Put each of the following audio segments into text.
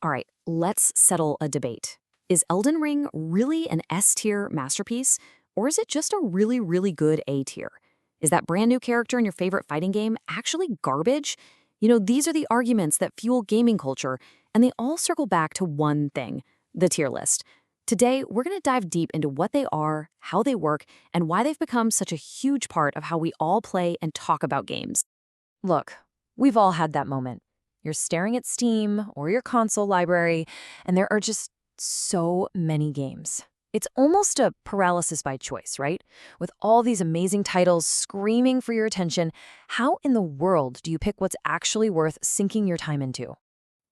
All right, let's settle a debate. Is Elden Ring really an S-tier masterpiece, or is it just a really, really good A-tier? Is that brand new character in your favorite fighting game actually garbage? These are the arguments that fuel gaming culture, and they all circle back to one thing, the tier list. Today, we're going to dive deep into what they are, how they work, and why they've become such a huge part of how we all play and talk about games. Look, we've all had that moment. You're staring at Steam or your console library, and there are just so many games. It's almost a paralysis by choice, right? With all these amazing titles screaming for your attention, how in the world do you pick what's actually worth sinking your time into?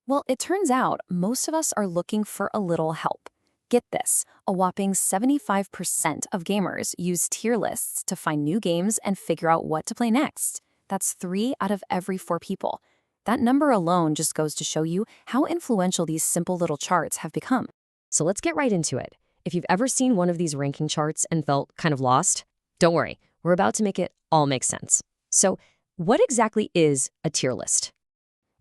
Well, it turns out most of us are looking for a little help. Get this, a whopping 75% of gamers use tier lists to find new games and figure out what to play next. That's 3 out of every 4 people. That number alone just goes to show you how influential these simple little charts have become. So let's get right into it. If you've ever seen one of these ranking charts and felt kind of lost, don't worry, we're about to make it all make sense. So what exactly is a tier list?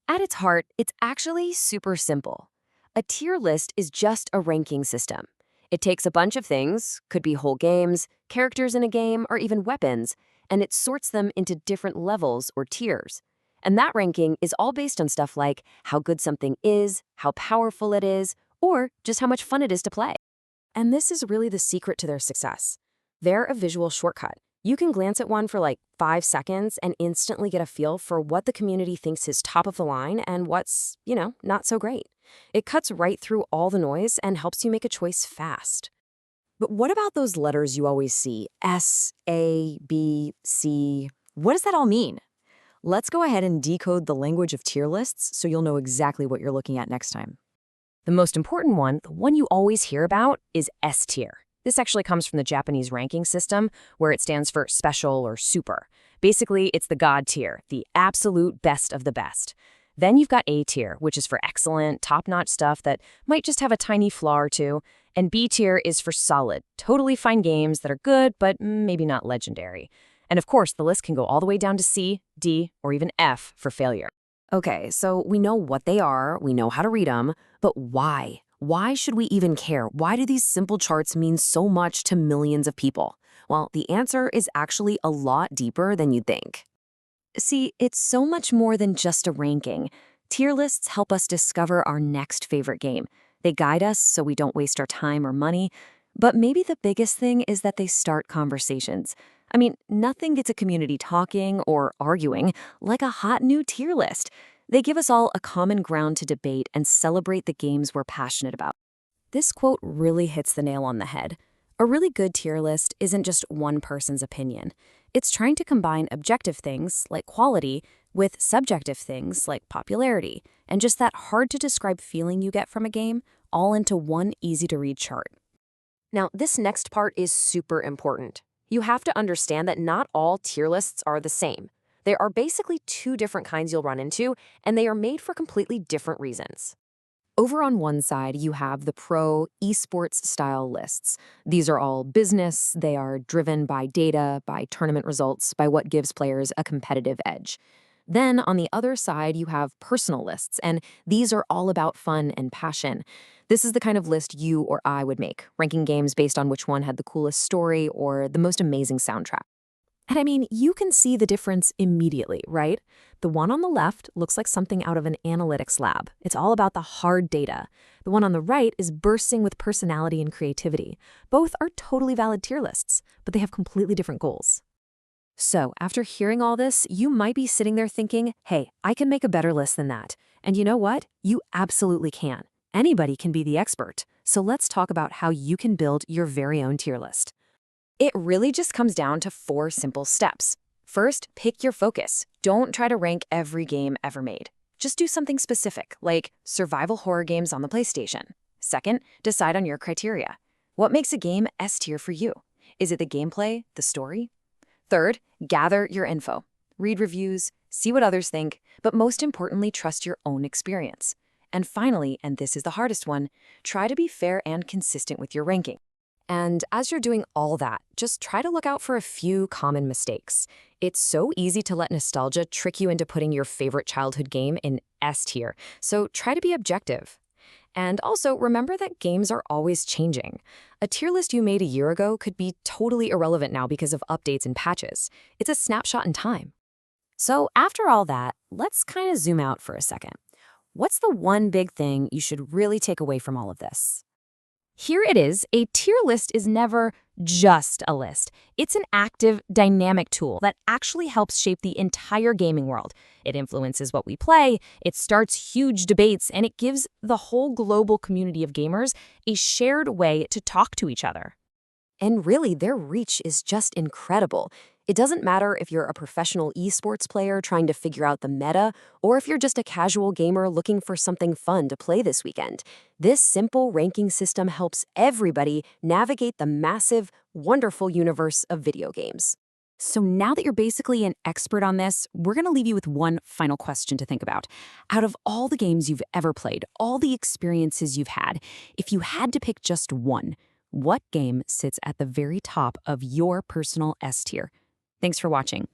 At its heart, it's actually super simple. A tier list is just a ranking system. It takes a bunch of things, could be whole games, characters in a game, or even weapons, and it sorts them into different levels or tiers. And that ranking is all based on stuff like how good something is, how powerful it is, or just how much fun it is to play. And this is really the secret to their success. They're a visual shortcut. You can glance at one for like 5 seconds and instantly get a feel for what the community thinks is top of the line and what's, not so great. It cuts right through all the noise and helps you make a choice fast. But what about those letters you always see? S, A, B, C. What does that all mean? Let's go ahead and decode the language of tier lists so you'll know exactly what you're looking at next time. The most important one, the one you always hear about, is S tier. This actually comes from the Japanese ranking system, where it stands for special or super. Basically, it's the God tier, the absolute best of the best. Then you've got A tier, which is for excellent, top-notch stuff that might just have a tiny flaw or two. And B tier is for solid, totally fine games that are good, but maybe not legendary. And of course, the list can go all the way down to C, D, or even F for failure. Okay, so we know what they are, we know how to read them, but why? Why should we even care? Why do these simple charts mean so much to millions of people? Well, the answer is actually a lot deeper than you'd think. See, it's so much more than just a ranking. Tier lists help us discover our next favorite game. They guide us so we don't waste our time or money. But maybe the biggest thing is that they start conversations. I mean, nothing gets a community talking or arguing like a hot new tier list. They give us all a common ground to debate and celebrate the games we're passionate about. This quote really hits the nail on the head. A really good tier list isn't just one person's opinion. It's trying to combine objective things, like quality, with subjective things, like popularity, and just that hard-to-describe feeling you get from a game, all into one easy-to-read chart. Now, this next part is super important. You have to understand that not all tier lists are the same. There are basically 2 different kinds you'll run into, and they are made for completely different reasons. Over on one side, you have the pro esports style lists. These are all business. They are driven by data, by tournament results, by what gives players a competitive edge. Then on the other side, you have personal lists, and these are all about fun and passion. This is the kind of list you or I would make, ranking games based on which one had the coolest story or the most amazing soundtrack. And I mean, you can see the difference immediately, right? The one on the left looks like something out of an analytics lab. It's all about the hard data. The one on the right is bursting with personality and creativity. Both are totally valid tier lists, but they have completely different goals. So, after hearing all this, you might be sitting there thinking, hey, I can make a better list than that. And you know what? You absolutely can. Anybody can be the expert. So let's talk about how you can build your very own tier list. It really just comes down to 4 simple steps. First, pick your focus. Don't try to rank every game ever made. Just do something specific, like survival horror games on the PlayStation. Second, decide on your criteria. What makes a game S tier for you? Is it the gameplay, the story? Third, gather your info. Read reviews, see what others think, but most importantly, trust your own experience. And finally, and this is the hardest one, try to be fair and consistent with your ranking. And as you're doing all that, just try to look out for a few common mistakes. It's so easy to let nostalgia trick you into putting your favorite childhood game in S tier, so try to be objective. And also, remember that games are always changing. A tier list you made a year ago could be totally irrelevant now because of updates and patches. It's a snapshot in time. So after all that, let's kind of zoom out for a second. What's the one big thing you should really take away from all of this? Here it is, a tier list is never just a list. It's an active, dynamic tool that actually helps shape the entire gaming world. It influences what we play, it starts huge debates, and it gives the whole global community of gamers a shared way to talk to each other. And really, their reach is just incredible. It doesn't matter if you're a professional esports player trying to figure out the meta, or if you're just a casual gamer looking for something fun to play this weekend. This simple ranking system helps everybody navigate the massive, wonderful universe of video games. So now that you're basically an expert on this, we're going to leave you with one final question to think about. Out of all the games you've ever played, all the experiences you've had, if you had to pick just one, what game sits at the very top of your personal S tier? Thanks for watching.